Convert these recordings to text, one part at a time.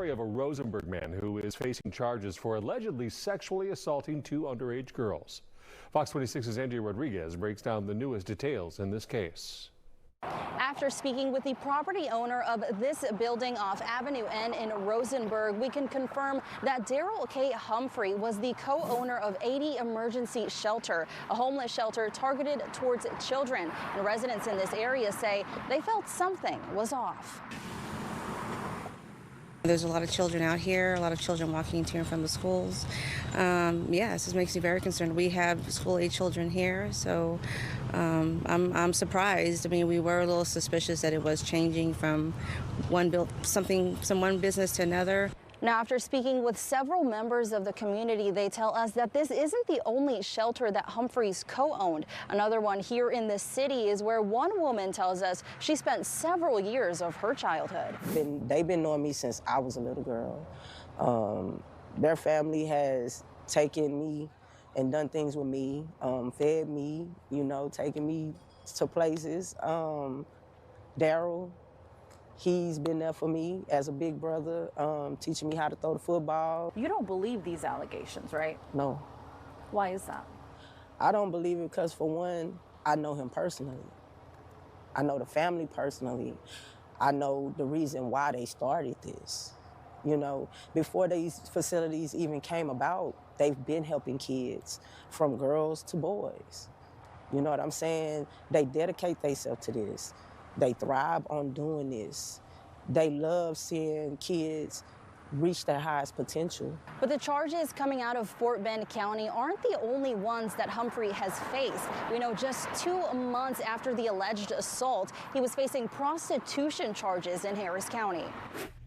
story of a Rosenberg man who is facing charges for allegedly sexually assaulting two underage girls. Fox 26's Andrea Rodriguez breaks down the newest details in this case. After speaking with the property owner of this building off Avenue N in Rosenberg, we can confirm that Daryl K. Humphrey was the co-owner of 80 Emergency Shelter, a homeless shelter targeted towards children. And residents in this area say they felt something was off. There's a lot of children out here, a lot of children walking to and from the schools. Yes, this makes me very concerned. We have school-age children here, so I'm surprised. I mean, we were a little suspicious that it was changing from one business to another. Now, after speaking with several members of the community, they tell us that this isn't the only shelter that Humphreys co-owned. Another one here in the city is where one woman tells us she spent several years of her childhood. They've been knowing me since I was a little girl. Their family has taken me and done things with me, fed me, you know, taken me to places. Daryl, he's been there for me as a big brother, teaching me how to throw the football. You don't believe these allegations, right? No. Why is that? I don't believe it because, for one, I know him personally. I know the family personally. I know the reason why they started this. You know, before these facilities even came about, they've been helping kids, from girls to boys. You know what I'm saying? They dedicate themselves to this. They thrive on doing this. They love seeing kids reach their highest potential. But the charges coming out of Fort Bend County aren't the only ones that Humphrey has faced. We know just 2 months after the alleged assault, he was facing prostitution charges in Harris County.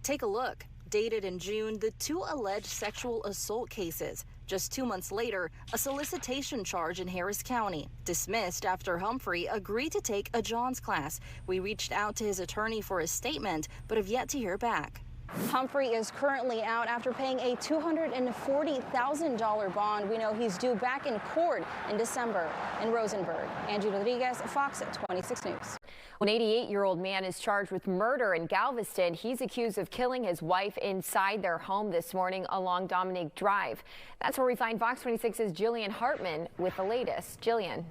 Take a look. Dated in June, the 2 alleged sexual assault cases. Just 2 months later, a solicitation charge in Harris County, dismissed after Humphrey agreed to take a Johns class. We reached out to his attorney for a statement, but have yet to hear back. Humphrey is currently out after paying a $240,000 bond. We know he's due back in court in December in Rosenberg. Angie Rodriguez, Fox 26 News. An 88-year-old man is charged with murder in Galveston. He's accused of killing his wife inside their home this morning along Dominique Drive. That's where we find Fox 26's Jillian Hartman with the latest. Jillian.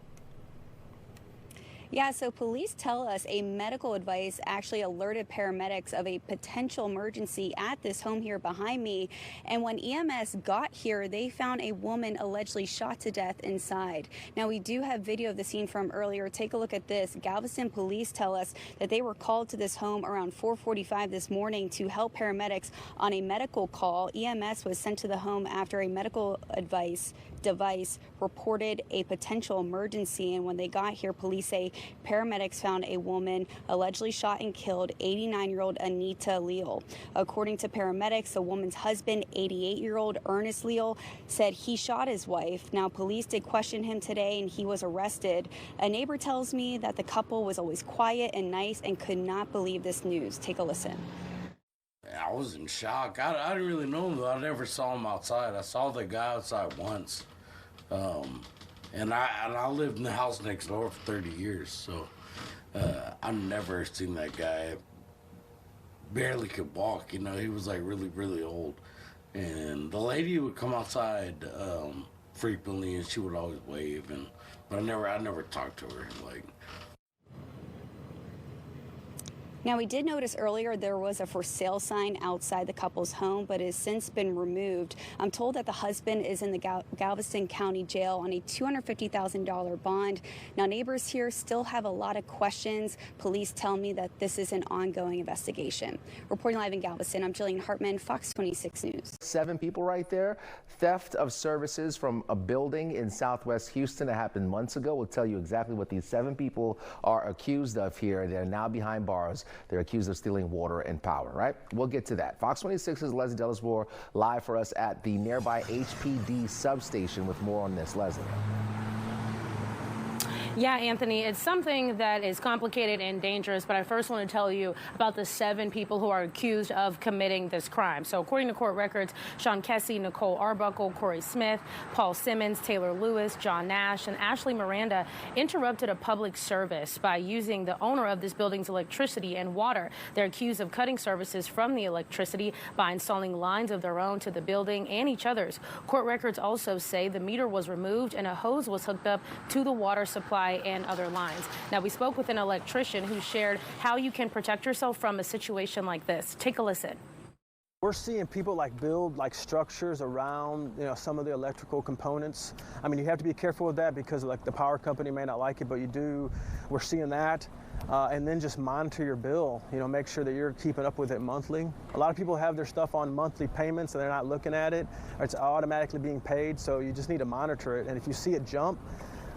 Yeah, so police tell us a medical advice actually alerted paramedics of a potential emergency at this home here behind me. And when EMS got here, they found a woman allegedly shot to death inside. Now, we do have video of the scene from earlier. Take a look at this. Galveston police tell us that they were called to this home around 4:45 this morning to help paramedics on a medical call. EMS was sent to the home after a medical device reported a potential emergency. And when they got here, police say paramedics found a woman allegedly shot and killed, 89-year-old Anita Leal. According to paramedics, the woman's husband, 88-year-old Ernest Leal, said he shot his wife. Now, police did question him today, and he was arrested. A neighbor tells me that the couple was always quiet and nice and could not believe this news. Take a listen. I was in shock. I didn't really know him, though. I never saw him outside. I saw the guy outside once. And I lived in the house next door for 30 years, so I've never seen that guy. Barely could walk, you know. He was like really, really old. And the lady would come outside frequently, and she would always wave. But I never talked to her. Like. Now, we did notice earlier there was a for sale sign outside the couple's home, but it has since been removed. I'm told that the husband is in the Galveston County Jail on a $250,000 bond. Now, neighbors here still have a lot of questions. Police tell me that this is an ongoing investigation. Reporting live in Galveston, I'm Jillian Hartman, Fox 26 News. 7 people right there. Theft of services from a building in Southwest Houston that happened months ago. We'll tell you exactly what these 7 people are accused of here. They're now behind bars. They're accused of stealing water and power, right? We'll get to that. Fox 26's Leslie Delasmore live for us at the nearby HPD substation with more on this. Leslie. Yeah, Anthony, it's something that is complicated and dangerous, but I first want to tell you about the 7 people who are accused of committing this crime. So according to court records, Sean Kessie, Nicole Arbuckle, Corey Smith, Paul Simmons, Taylor Lewis, John Nash, and Ashley Miranda interrupted a public service by using the owner of this building's electricity and water. They're accused of cutting services from the electricity by installing lines of their own to the building and each other's. Court records also say the meter was removed and a hose was hooked up to the water supply and other lines. Now, we spoke with an electrician who shared how you can protect yourself from a situation like this. Take a listen. We're seeing people build structures around, some of the electrical components. I mean, you have to be careful with that because the power company may not like it, but we're seeing that. And then just monitor your bill, make sure that you're keeping up with it monthly. A lot of people have their stuff on monthly payments and they're not looking at it, or it's automatically being paid, so you just need to monitor it. And if you see it jump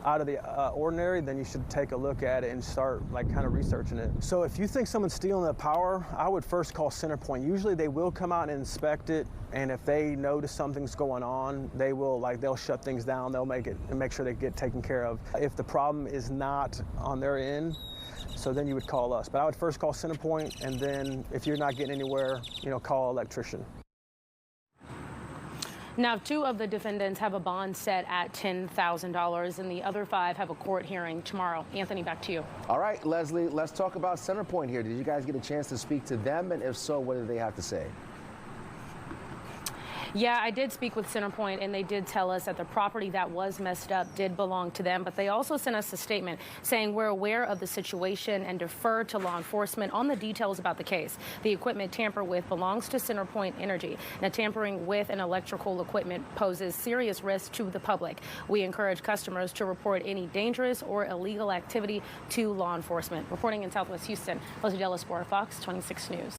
out of the ordinary, then you should take a look at it and start kind of researching it. So if you think someone's stealing the power, I would first call CenterPoint. Usually they will come out and inspect it, and if they notice something's going on, they will they'll shut things down. They'll make sure they get taken care of. If the problem is not on their end, so then you would call us. But I would first call CenterPoint, and then if you're not getting anywhere, call an electrician. Now, 2 of the defendants have a bond set at $10,000, and the other 5 have a court hearing tomorrow. Anthony, back to you. All right, Leslie, let's talk about CenterPoint here. Did you guys get a chance to speak to them? And if so, what did they have to say? Yeah, I did speak with CenterPoint, and they did tell us that the property that was messed up did belong to them, but they also sent us a statement saying we're aware of the situation and defer to law enforcement on the details about the case. The equipment tampered with belongs to CenterPoint Energy. Now, tampering with an electrical equipment poses serious risk to the public. We encourage customers to report any dangerous or illegal activity to law enforcement. Reporting in Southwest Houston, Leslie Delaspore, Fox 26 News.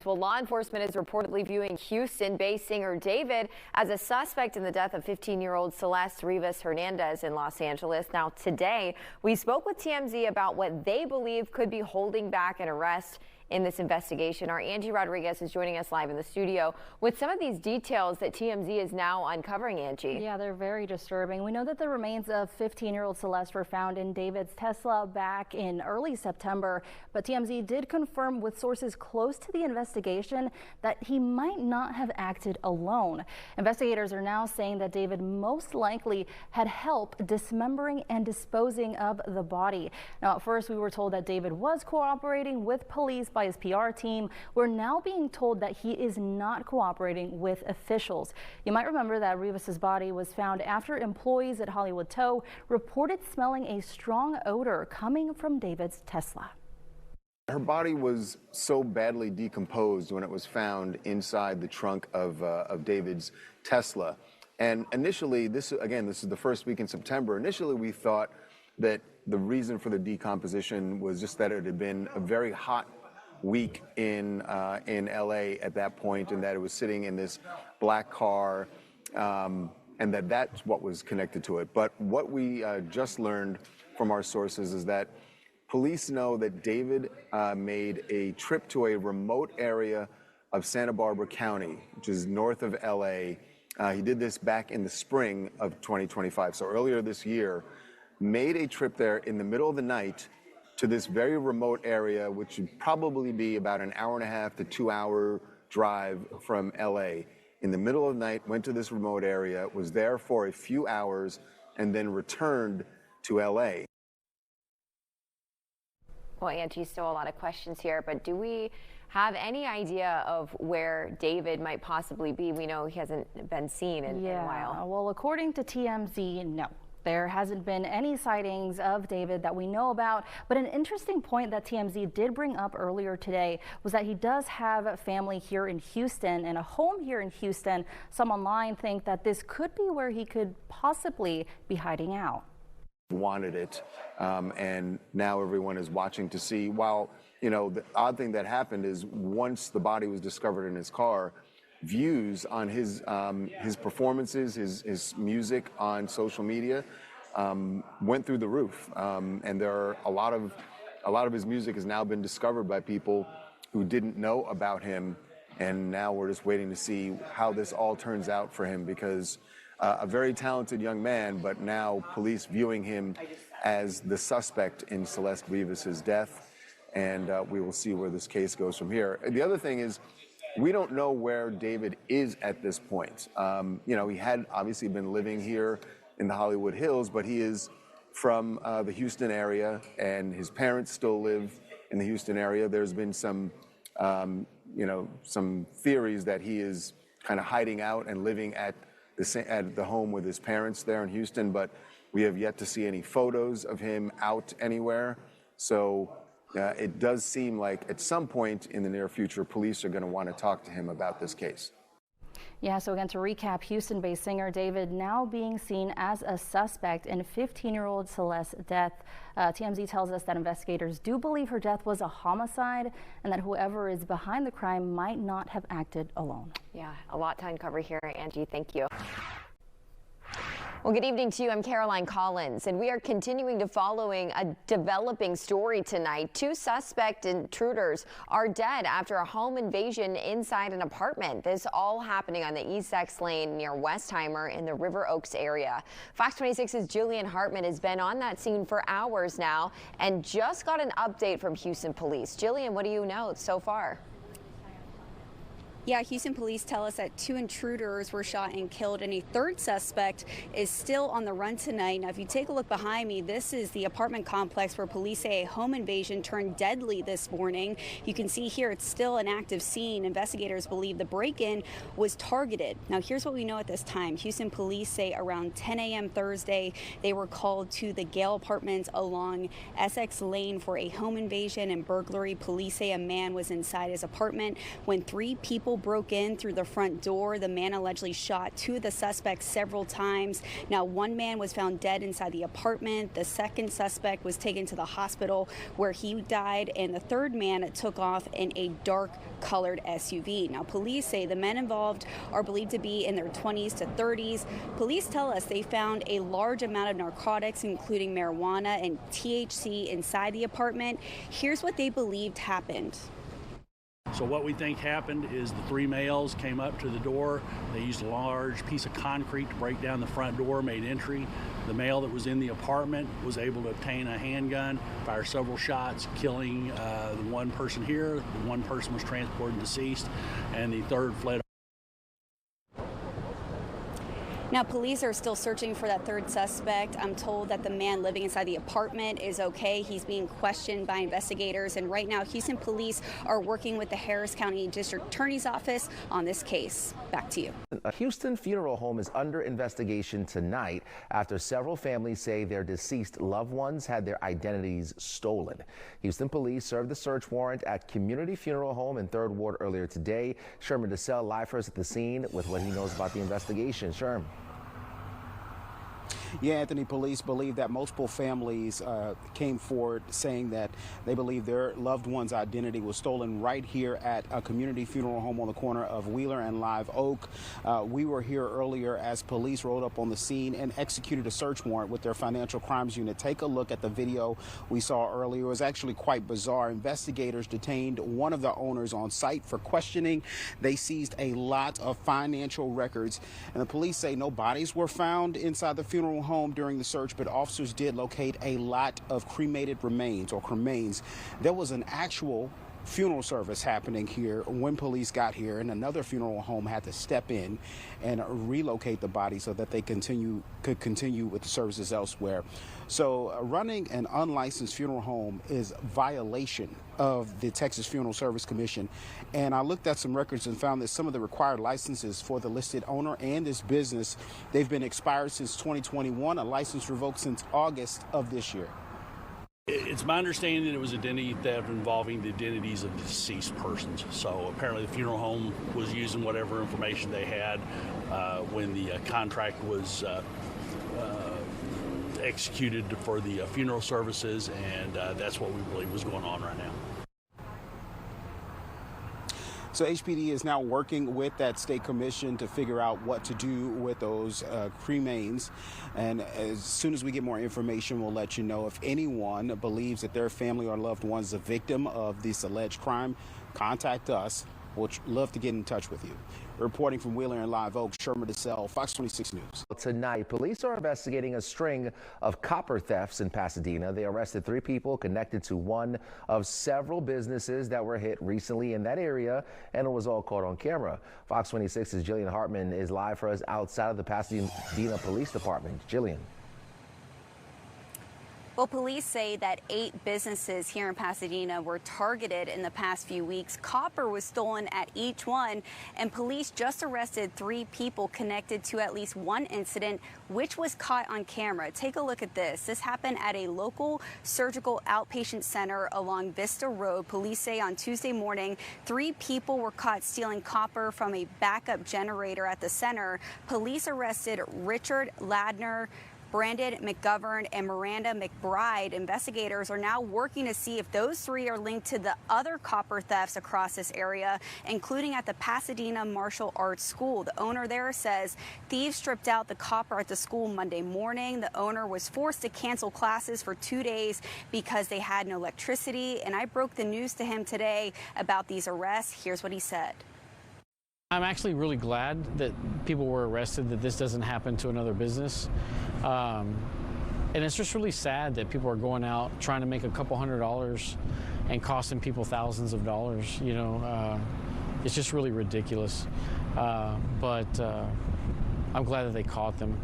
Well, law enforcement is reportedly viewing Houston-based singer David as a suspect in the death of 15-year-old Celeste Rivas Hernandez in Los Angeles. Now, today, we spoke with TMZ about what they believe could be holding back an arrest in this investigation. Our Angie Rodriguez is joining us live in the studio with some of these details that TMZ is now uncovering, Angie. Yeah, they're very disturbing. We know that the remains of 15-year-old Celeste were found in David's Tesla back in early September, but TMZ did confirm with sources close to the investigation that he might not have acted alone. Investigators are now saying that David most likely had help dismembering and disposing of the body. Now, at first we were told that David was cooperating with police by his PR team. We're now being told that he is not cooperating with officials. You might remember that Rivas's body was found after employees at Hollywood Tow reported smelling a strong odor coming from David's Tesla. Her body was so badly decomposed when it was found inside the trunk of David's Tesla. And initially, this is the first week in September. Initially, we thought that the reason for the decomposition was just that it had been a very hot week in LA at that point, and that it was sitting in this black car, and that's what was connected to it. But what we just learned from our sources is that police know that David made a trip to a remote area of Santa Barbara County, which is north of LA. He did this back in the spring of 2025, so earlier this year, made a trip there in the middle of the night to this very remote area, which would probably be about an 1.5 to 2 hour drive from LA. In the middle of the night, went to this remote area, was there for a few hours, and then returned to LA. Well, Angie, still a lot of questions here, but do we have any idea of where David might possibly be? We know he hasn't been seen in a while. Well, according to TMZ, no. There hasn't been any sightings of David that we know about, but an interesting point that TMZ did bring up earlier today was that he does have family here in Houston and a home here in Houston. Some online think that this could be where he could possibly be hiding out. Wanted it, and now everyone is watching to see. While, the odd thing that happened is once the body was discovered in his car, views on his performances, his music on social media went through the roof, and there are a lot of his music has now been discovered by people who didn't know about him, and now we're just waiting to see how this all turns out for him, because a very talented young man, but now police viewing him as the suspect in Celeste Rivas's death, and we will see where this case goes from here. The other thing is, we don't know where David is at this point. You know, he had obviously been living here in the Hollywood Hills, but he is from the Houston area, and his parents still live in the Houston area. There's been some, you know, some theories that he is kind of hiding out and living at the home with his parents there in Houston, but we have yet to see any photos of him out anywhere. So it does seem like at some point in the near future, police are going to want to talk to him about this case. Yeah, so again, to recap, Houston-based singer David now being seen as a suspect in 15-year-old Celeste's death. TMZ tells us that investigators do believe her death was a homicide and that whoever is behind the crime might not have acted alone. Yeah, a lot to uncover here, Angie. Thank you. Well, good evening to you. I'm Caroline Collins, and we are continuing to following a developing story tonight. 2 suspect intruders are dead after a home invasion inside an apartment. This all happening on the East X Lane near Westheimer in the River Oaks area. Fox 26's Julian Hartman has been on that scene for hours now and just got an update from Houston police. Jillian, what do you know so far? Yeah, Houston police tell us that 2 intruders were shot and killed, and a 3rd suspect is still on the run tonight. Now, if you take a look behind me, this is the apartment complex where police say a home invasion turned deadly this morning. You can see here it's still an active scene. Investigators believe the break-in was targeted. Now, here's what we know at this time. Houston police say around 10 a.m. Thursday, they were called to the Gale Apartments along Essex Lane for a home invasion and burglary. Police say a man was inside his apartment when 3 people broke in through the front door. The man allegedly shot 2 of the suspects several times. Now, 1 man was found dead inside the apartment. The 2nd suspect was taken to the hospital where he died, and the 3rd man took off in a dark colored SUV. Now, police say the men involved are believed to be in their 20s to 30s. Police tell us they found a large amount of narcotics, including marijuana and THC, inside the apartment. Here's what they believed happened. So what we think happened is the 3 males came up to the door. They used a large piece of concrete to break down the front door, made entry. The male that was in the apartment was able to obtain a handgun, fire several shots, killing the 1 person here. The 1 person was transported deceased, and the 3rd fled. Now, police are still searching for that 3rd suspect. I'm told that the man living inside the apartment is okay. He's being questioned by investigators, and right now Houston police are working with the Harris County District Attorney's Office on this case. Back to you. A Houston funeral home is under investigation tonight after several families say their deceased loved ones had their identities stolen. Houston police served the search warrant at Community Funeral Home in 3rd Ward earlier today. Sherman DeSell live for us at the scene with what he knows about the investigation. Sherman. Yeah, Anthony, police believe that multiple families came forward saying that they believe their loved one's identity was stolen right here at a community funeral home on the corner of Wheeler and Live Oak. We were here earlier as police rolled up on the scene and executed a search warrant with their financial crimes unit. Take a look at the video we saw earlier. It was actually quite bizarre. Investigators detained 1 of the owners on site for questioning. They seized a lot of financial records, and the police say no bodies were found inside the funeral home during the search, but officers did locate a lot of cremated remains or cremains. There was an actual funeral service happening here when police got here, and another funeral home had to step in and relocate the body so that they could continue with the services elsewhere. So running an unlicensed funeral home is violation of the Texas Funeral Service Commission, and I looked at some records and found that some of the required licenses for the listed owner and this business, they've been expired since 2021, a license revoked since August of this year. It's my understanding that it was identity theft involving the identities of deceased persons. So apparently the funeral home was using whatever information they had when the contract was executed for the funeral services, and that's what we believe was going on right now. So HPD is now working with that state commission to figure out what to do with those cremains. And as soon as we get more information, we'll let you know. If anyone believes that their family or loved one is a victim of this alleged crime, contact us We'll love to get in touch with you. Reporting from Wheeler and Live Oak, Sherman DeSalle, Fox 26 News. Tonight, police are investigating a string of copper thefts in Pasadena. They arrested 3 people connected to one of several businesses that were hit recently in that area, and it was all caught on camera. Fox 26's Jillian Hartman is live for us outside of the Pasadena Police Department. Jillian. Well, police say that 8 businesses here in Pasadena were targeted in the past few weeks. Copper was stolen at each one, and police just arrested 3 people connected to at least one incident, which was caught on camera. Take a look at this. This happened at a local surgical outpatient center along Vista Road. Police say on Tuesday morning, 3 people were caught stealing copper from a backup generator at the center. Police arrested Richard Ladner, Brandon McGovern, and Miranda McBride. Investigators are now working to see if those 3 are linked to the other copper thefts across this area, including at the Pasadena Martial Arts School. The owner there says thieves stripped out the copper at the school Monday morning. The owner was forced to cancel classes for 2 days because they had no electricity. And I broke the news to him today about these arrests. Here's what he said. I'm actually really glad that people were arrested, that this doesn't happen to another business. And it's just really sad that people are going out trying to make a couple $100s and costing people thousands of dollars. You know, it's just really ridiculous. But I'm glad that they caught them.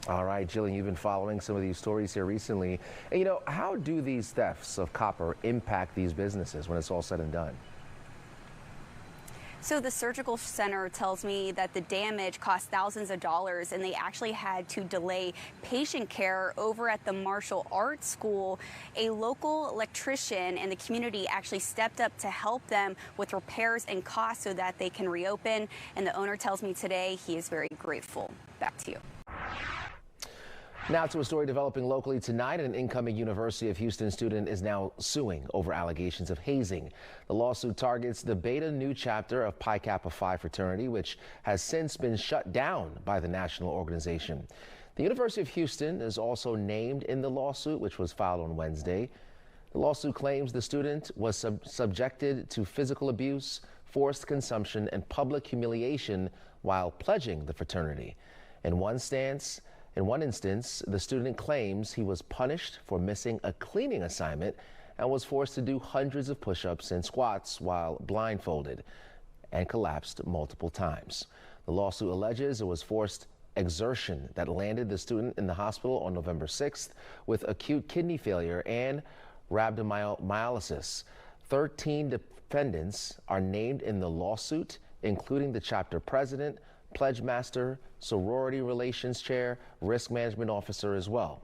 All right, Jillian, you've been following some of these stories here recently. And, you know, how do these thefts of copper impact these businesses when it's all said and done? So the surgical center tells me that the damage cost thousands of dollars, and they actually had to delay patient care. Over at the Martial Arts School, a local electrician and the community actually stepped up to help them with repairs and costs so that they can reopen. And the owner tells me today he is very grateful. Back to you. Now to a story developing locally tonight. An incoming University of Houston student is now suing over allegations of hazing. The lawsuit targets the Beta Nu chapter of Pi Kappa Phi fraternity, which has since been shut down by the national organization. The University of Houston is also named in the lawsuit, which was filed on Wednesday. The lawsuit claims the student was subjected to physical abuse, forced consumption, and public humiliation while pledging the fraternity. In one instance, the student claims he was punished for missing a cleaning assignment and was forced to do hundreds of push-ups and squats while blindfolded and collapsed multiple times. The lawsuit alleges it was forced exertion that landed the student in the hospital on November 6th with acute kidney failure and rhabdomyolysis. 13 defendants are named in the lawsuit, including the chapter president, pledge master, sorority relations chair, risk management officer as well.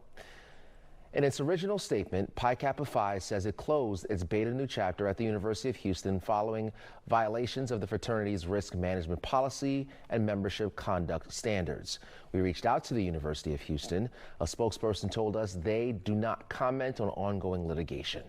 In its original statement, Pi Kappa Phi says it closed its Beta Nu chapter at the University of Houston following violations of the fraternity's risk management policy and membership conduct standards. We reached out to the University of Houston. A spokesperson told us they do not comment on ongoing litigation.